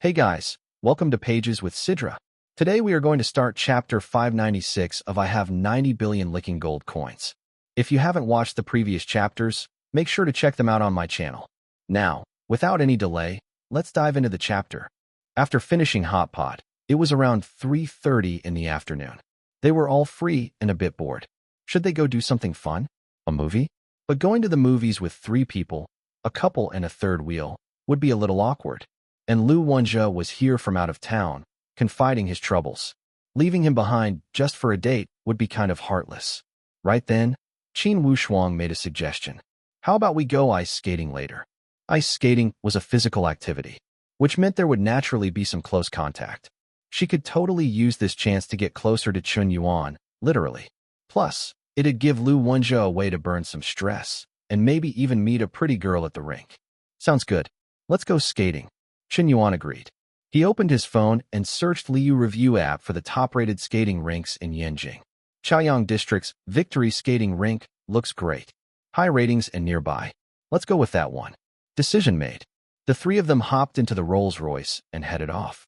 Hey guys, welcome to Pages with Sidra. Today we are going to start chapter 596 of I Have 90 Billion Licking Gold Coins. If you haven't watched the previous chapters, make sure to check them out on my channel. Now, without any delay, let's dive into the chapter. After finishing Hot Pot, it was around 3:30 in the afternoon. They were all free and a bit bored. Should they go do something fun? A movie? But going to the movies with 3 people, a couple and a third wheel, would be a little awkward. And Lu Wenjie was here from out of town, confiding his troubles. Leaving him behind just for a date would be kind of heartless. Right then, Qian Wushuang made a suggestion. How about we go ice skating later? Ice skating was a physical activity, which meant there would naturally be some close contact. She could totally use this chance to get closer to Chun Yuan, literally. Plus, it'd give Lu Wenjie a way to burn some stress, and maybe even meet a pretty girl at the rink. Sounds good. Let's go skating. Chun Yuan agreed. He opened his phone and searched Liu Review app for the top-rated skating rinks in Yanjing. Chaoyang District's Victory Skating Rink looks great. High ratings and nearby. Let's go with that one. Decision made. The 3 of them hopped into the Rolls-Royce and headed off.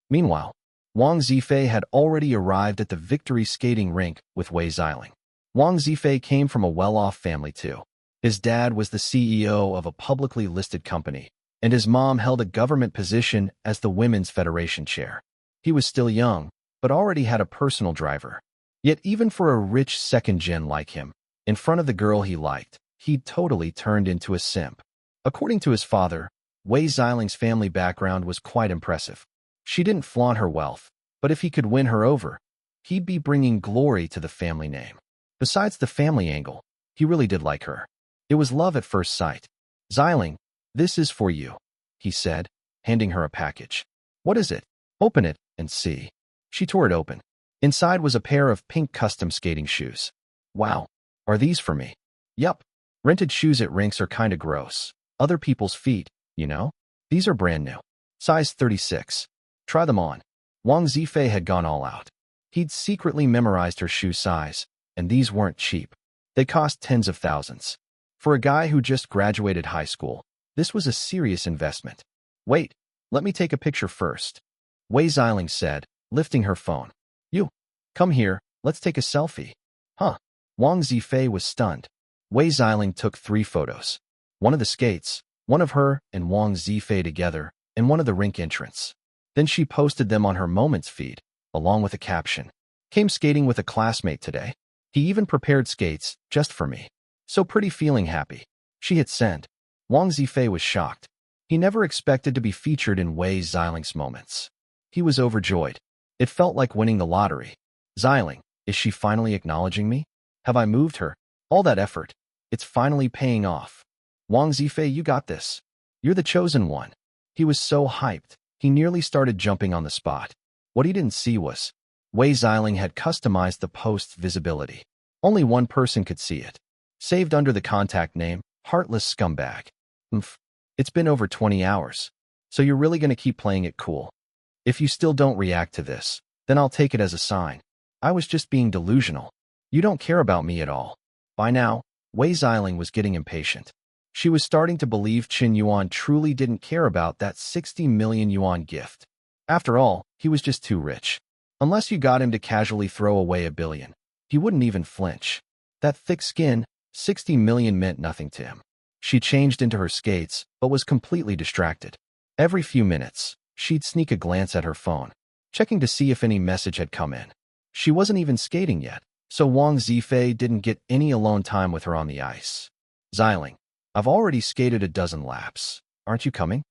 Meanwhile, Wang Zifei had already arrived at the Victory Skating Rink with Wei Xiling. Wang Zifei came from a well-off family too. His dad was the CEO of a publicly listed company, and his mom held a government position as the Women's Federation chair. He was still young, but already had a personal driver. Yet even for a rich second-gen like him, in front of the girl he liked, he'd totally turned into a simp. According to his father, Wei Xiling's family background was quite impressive. She didn't flaunt her wealth, but if he could win her over, he'd be bringing glory to the family name. Besides the family angle, he really did like her. It was love at first sight. Xiling, this is for you, he said, handing her a package. What is it? Open it and see. She tore it open. Inside was a pair of pink custom skating shoes. Wow, are these for me? Yup. Rented shoes at rinks are kinda gross. Other people's feet, you know? These are brand new. Size 36. Try them on. Wang Zifei had gone all out. He'd secretly memorized her shoe size, and these weren't cheap. They cost tens of thousands. For a guy who just graduated high school, this was a serious investment. Wait, let me take a picture first, Wei Xiling said, lifting her phone. You, come here, let's take a selfie. Huh. Wang Zifei was stunned. Wei Xiling took 3 photos. One of the skates, one of her and Wang Zifei together, and one of the rink entrance. Then she posted them on her Moments feed, along with a caption. Came skating with a classmate today. He even prepared skates, just for me. So pretty feeling happy. She hit send. Wang Zifei was shocked. He never expected to be featured in Wei Xiling's Moments. He was overjoyed. It felt like winning the lottery. Xiling, is she finally acknowledging me? Have I moved her? All that effort. It's finally paying off. Wang Zifei, you got this. You're the chosen one. He was so hyped, he nearly started jumping on the spot. What he didn't see was, Wei Xiling had customized the post's visibility. Only one person could see it. Saved under the contact name, Heartless Scumbag. It's been over 20 hours. So you're really going to keep playing it cool. If you still don't react to this, then I'll take it as a sign. I was just being delusional. You don't care about me at all. By now, Wei Xiling was getting impatient. She was starting to believe Qin Yuan truly didn't care about that 60 million yuan gift. After all, he was just too rich. Unless you got him to casually throw away $1 billion, he wouldn't even flinch. That thick skin, 60 million meant nothing to him. She changed into her skates, but was completely distracted. Every few minutes, she'd sneak a glance at her phone, checking to see if any message had come in. She wasn't even skating yet, so Wang Zifei didn't get any alone time with her on the ice. Xiling, I've already skated a dozen laps. Aren't you coming?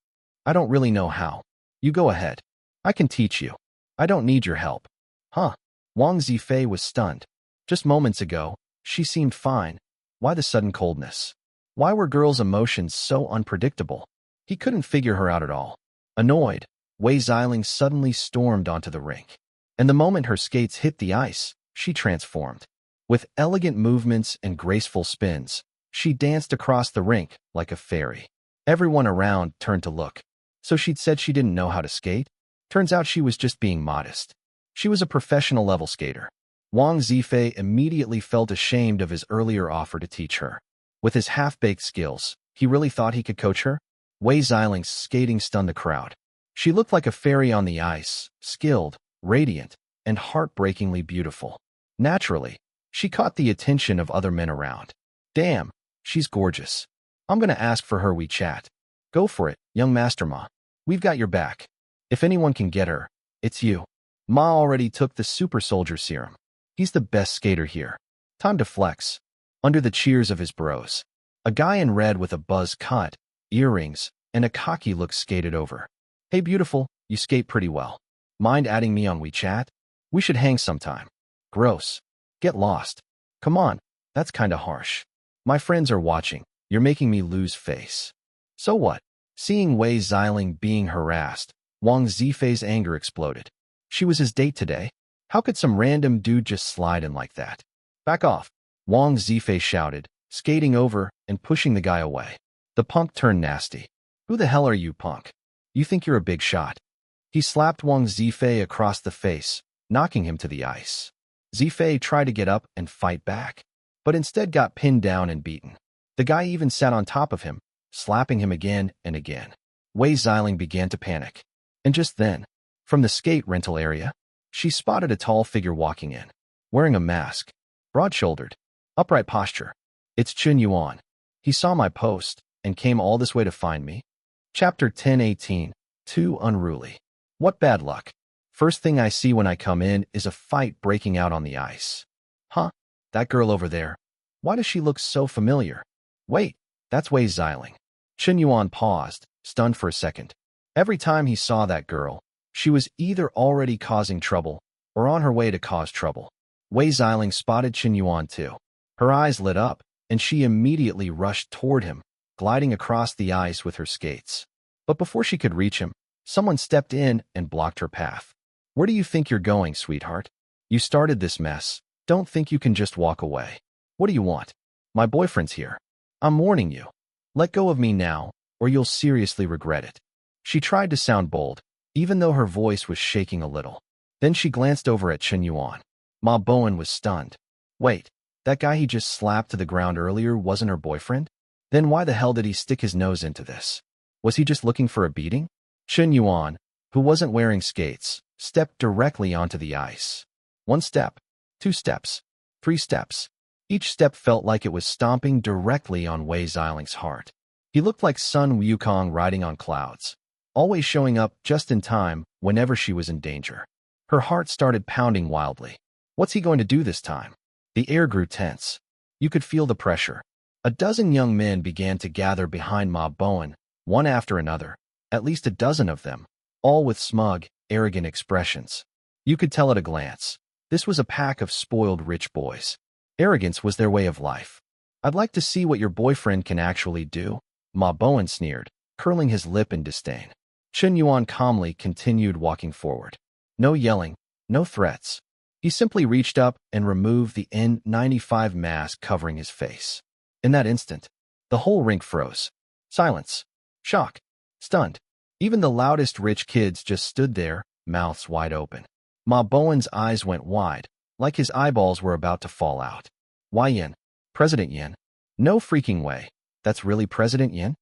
I don't really know how. You go ahead. I can teach you. I don't need your help. Huh? Wang Zifei was stunned. Just moments ago, she seemed fine. Why the sudden coldness? Why were girls' emotions so unpredictable? He couldn't figure her out at all. Annoyed, Wei Xiling suddenly stormed onto the rink. And the moment her skates hit the ice, she transformed. With elegant movements and graceful spins, she danced across the rink like a fairy. Everyone around turned to look. So she'd said she didn't know how to skate? Turns out she was just being modest. She was a professional level skater. Wang Zifei immediately felt ashamed of his earlier offer to teach her. With his half-baked skills, he really thought he could coach her? Wei Xiling's skating stunned the crowd. She looked like a fairy on the ice, skilled, radiant, and heartbreakingly beautiful. Naturally, she caught the attention of other men around. Damn, she's gorgeous. I'm gonna ask for her WeChat. Go for it, young Master Ma. We've got your back. If anyone can get her, it's you. Ma already took the super soldier serum. He's the best skater here. Time to flex. Under the cheers of his bros, a guy in red with a buzz cut, earrings, and a cocky look skated over. Hey beautiful, you skate pretty well. Mind adding me on WeChat? We should hang sometime. Gross. Get lost. Come on, that's kinda harsh. My friends are watching. You're making me lose face. So what? Seeing Wei Xiling being harassed, Wang Zifei's anger exploded. She was his date today. How could some random dude just slide in like that? Back off, Wang Zifei shouted, skating over and pushing the guy away. The punk turned nasty. Who the hell are you, punk? You think you're a big shot? He slapped Wang Zifei across the face, knocking him to the ice. Zifei tried to get up and fight back, but instead got pinned down and beaten. The guy even sat on top of him, slapping him again and again. Wei Xiling began to panic. And just then, from the skate rental area, she spotted a tall figure walking in, wearing a mask, broad-shouldered, upright posture. It's Qian Yuan. He saw my post and came all this way to find me. Chapter 10:18, Too Unruly. What bad luck. First thing I see when I come in is a fight breaking out on the ice. Huh? That girl over there. Why does she look so familiar? Wait, that's Wei Xiling. Qian Yuan paused, stunned for a second. Every time he saw that girl, she was either already causing trouble or on her way to cause trouble. Wei Xiling spotted Qian Yuan too. Her eyes lit up, and she immediately rushed toward him, gliding across the ice with her skates. But before she could reach him, someone stepped in and blocked her path. Where do you think you're going, sweetheart? You started this mess. Don't think you can just walk away. What do you want? My boyfriend's here. I'm warning you. Let go of me now, or you'll seriously regret it. She tried to sound bold, even though her voice was shaking a little. Then she glanced over at Qian Yuan. Ma Bowen was stunned. Wait, that guy he just slapped to the ground earlier wasn't her boyfriend? Then why the hell did he stick his nose into this? Was he just looking for a beating? Qian Yuan, who wasn't wearing skates, stepped directly onto the ice. 1 step, 2 steps, 3 steps. Each step felt like it was stomping directly on Wei Xiling's heart. He looked like Sun Wukong riding on clouds, always showing up just in time whenever she was in danger. Her heart started pounding wildly. What's he going to do this time? The air grew tense. You could feel the pressure. A dozen young men began to gather behind Ma Bowen, one after another, at least a dozen of them, all with smug, arrogant expressions. You could tell at a glance. This was a pack of spoiled rich boys. Arrogance was their way of life. I'd like to see what your boyfriend can actually do, Ma Bowen sneered, curling his lip in disdain. Qian Yuan calmly continued walking forward. No yelling, no threats. He simply reached up and removed the N95 mask covering his face. In that instant, the whole rink froze. Silence. Shock. Stunned. Even the loudest rich kids just stood there, mouths wide open. Ma Bowen's eyes went wide, like his eyeballs were about to fall out. Why Yin? President Yin? No freaking way. That's really President Yin?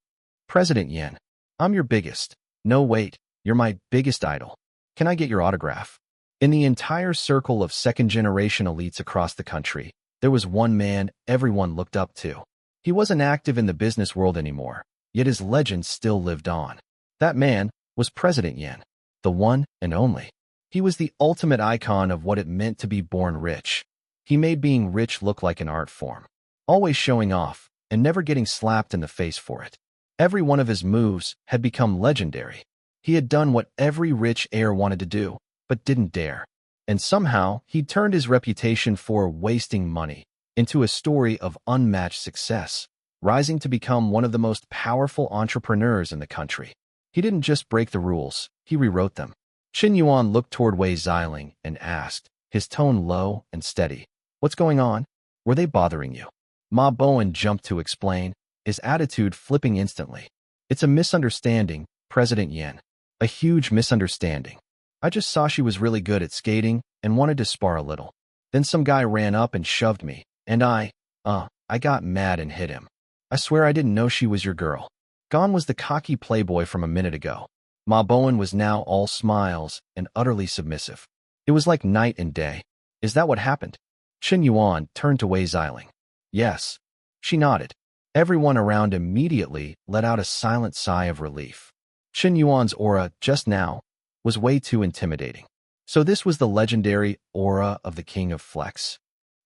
President Yin. I'm your biggest. No wait, you're my biggest idol. Can I get your autograph? In the entire circle of second-generation elites across the country, there was one man everyone looked up to. He wasn't active in the business world anymore, yet his legend still lived on. That man was President Yin, the one and only. He was the ultimate icon of what it meant to be born rich. He made being rich look like an art form, always showing off and never getting slapped in the face for it. Every one of his moves had become legendary. He had done what every rich heir wanted to do, but didn't dare. And somehow, he'd turned his reputation for wasting money into a story of unmatched success, rising to become one of the most powerful entrepreneurs in the country. He didn't just break the rules, he rewrote them. Qian Yuan looked toward Wei Xiling and asked, his tone low and steady. What's going on? Were they bothering you? Ma Bowen jumped to explain, his attitude flipping instantly. It's a misunderstanding, President Yin. A huge misunderstanding. I just saw she was really good at skating and wanted to spar a little. Then some guy ran up and shoved me, and I got mad and hit him. I swear I didn't know she was your girl. Gone was the cocky playboy from a minute ago. Ma Bowen was now all smiles and utterly submissive. It was like night and day. Is that what happened? Chen Yuan turned to Wei Xiling. Yes. She nodded. Everyone around immediately let out a silent sigh of relief. Chen Yuan's aura, just now, was way too intimidating. So this was the legendary aura of the King of Flex.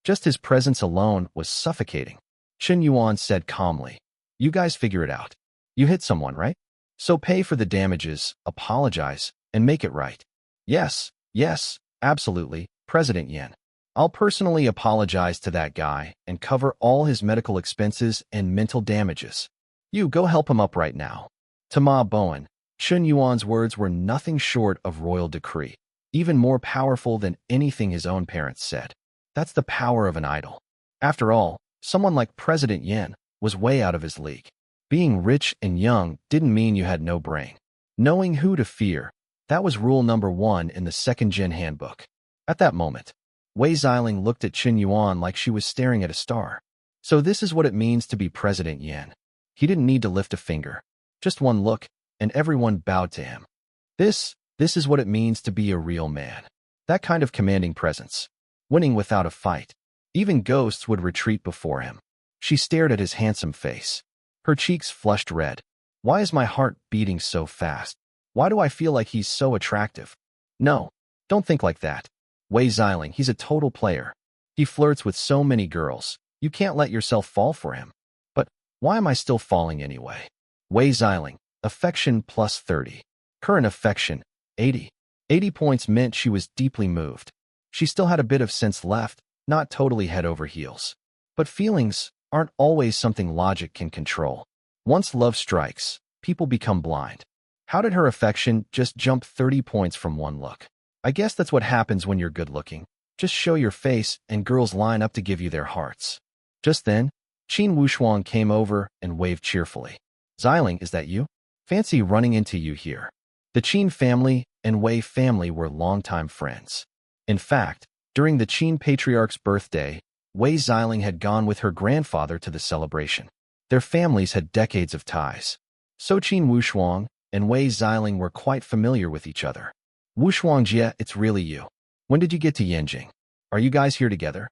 Just his presence alone was suffocating. Chen Yuan said calmly, "You guys figure it out. You hit someone, right? So pay for the damages, apologize, and make it right." Yes, absolutely, President Yan. I'll personally apologize to that guy and cover all his medical expenses and mental damages. You go help him up right now. To Ma Bowen, Chen Yuan's words were nothing short of royal decree, even more powerful than anything his own parents said. That's the power of an idol. After all, someone like President Yan was way out of his league. Being rich and young didn't mean you had no brain. Knowing who to fear, that was rule number 1 in the second gen handbook. At that moment, Wei Xiling looked at Chen Yuan like she was staring at a star. So this is what it means to be President Yan. He didn't need to lift a finger. Just one look, and everyone bowed to him. This is what it means to be a real man. That kind of commanding presence. Winning without a fight. Even ghosts would retreat before him. She stared at his handsome face. Her cheeks flushed red. Why is my heart beating so fast? Why do I feel like he's so attractive? No, don't think like that. Wei Xiling, he's a total player. He flirts with so many girls. You can't let yourself fall for him. But why am I still falling anyway? Wei Xiling, affection plus 30. Current affection, 80. 80 points meant she was deeply moved. She still had a bit of sense left, not totally head over heels. But feelings aren't always something logic can control. Once love strikes, people become blind. How did her affection just jump 30 points from one look? I guess that's what happens when you're good looking. Just show your face and girls line up to give you their hearts. Just then, Qin Wushuang came over and waved cheerfully. Xiling, is that you? Fancy running into you here. The Qin family and Wei family were longtime friends. In fact, during the Qin patriarch's birthday, Wei Xiling had gone with her grandfather to the celebration. Their families had decades of ties. So Qin Wushuang and Wei Xiling were quite familiar with each other. Wushuang Jie, it's really you. When did you get to Yanjing? Are you guys here together?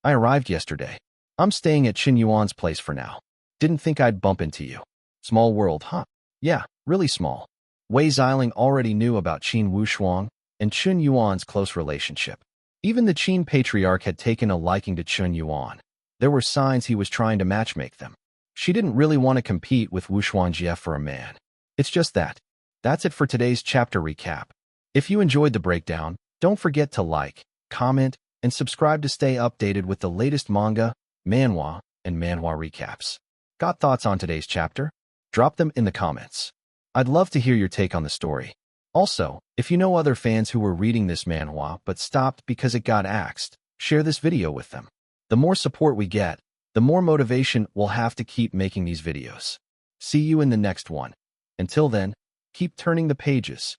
I arrived yesterday. I'm staying at Chen Yuan's place for now. Didn't think I'd bump into you. Small world, huh? Yeah, really small. Wei Xiling already knew about Qin Wushuang and Chen Yuan's close relationship. Even the Qin patriarch had taken a liking to Chen Yuan. There were signs he was trying to matchmake them. She didn't really want to compete with Wushuang Jie for a man. It's just that. That's it for today's chapter recap. If you enjoyed the breakdown, don't forget to like, comment, and subscribe to stay updated with the latest manga, manhwa, and manhwa recaps. Got thoughts on today's chapter? Drop them in the comments. I'd love to hear your take on the story. Also, if you know other fans who were reading this manhwa but stopped because it got axed, share this video with them. The more support we get, the more motivation we'll have to keep making these videos. See you in the next one. Until then, keep turning the pages.